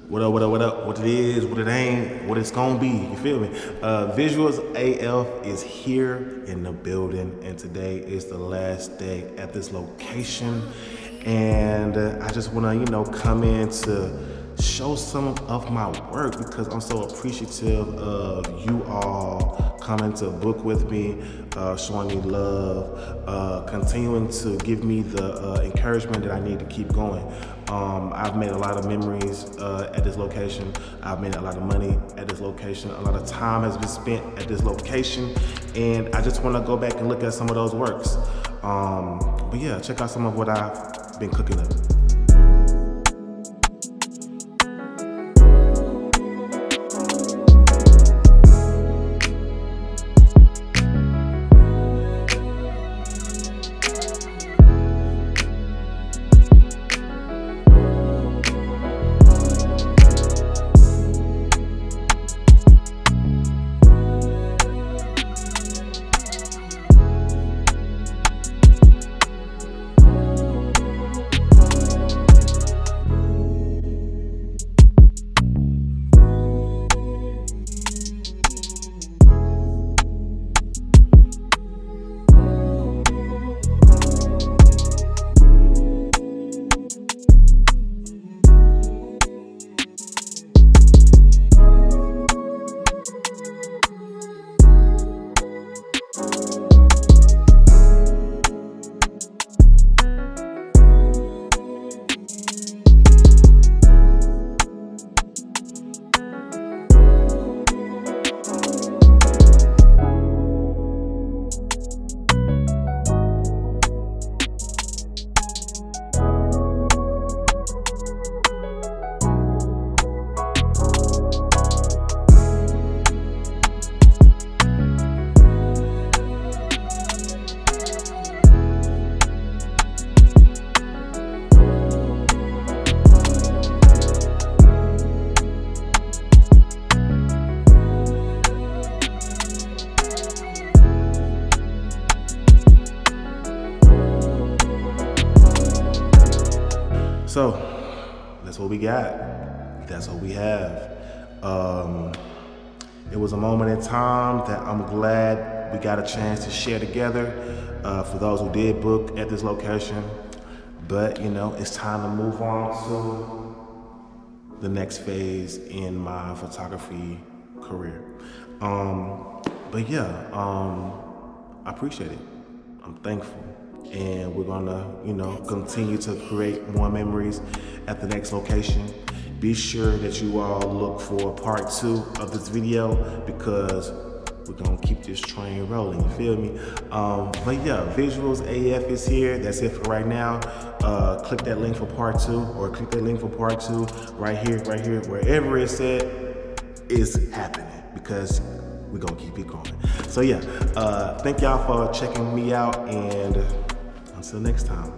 What up, what it is, what it ain't, what it's gonna be, you feel me? VISUALS.AF is here in the building, and today is the last day at this location. And I just wanna, come in to show some of my work because I'm so appreciative of you all coming to book with me, showing me love, continuing to give me the encouragement that I need to keep going. I've made a lot of memories at this location. I've made a lot of money at this location. A lot of time has been spent at this location, and I just want to go back and look at some of those works. But yeah, check out some of what I've been cooking up. So that's what we got. That's what we have. It was a moment in time that I'm glad we got a chance to share together for those who did book at this location. But it's time to move on to the next phase in my photography career. But yeah, I appreciate it. I'm thankful. And we're gonna, continue to create more memories at the next location. Be sure that you all look for part 2 of this video because we're gonna keep this train rolling, you feel me? But yeah, VISUALS.AF is here. That's it for right now. Click that link for part 2 or click that link for part 2 right here, wherever it said is happening because we're gonna keep it going. So yeah, thank y'all for checking me out, and until next time.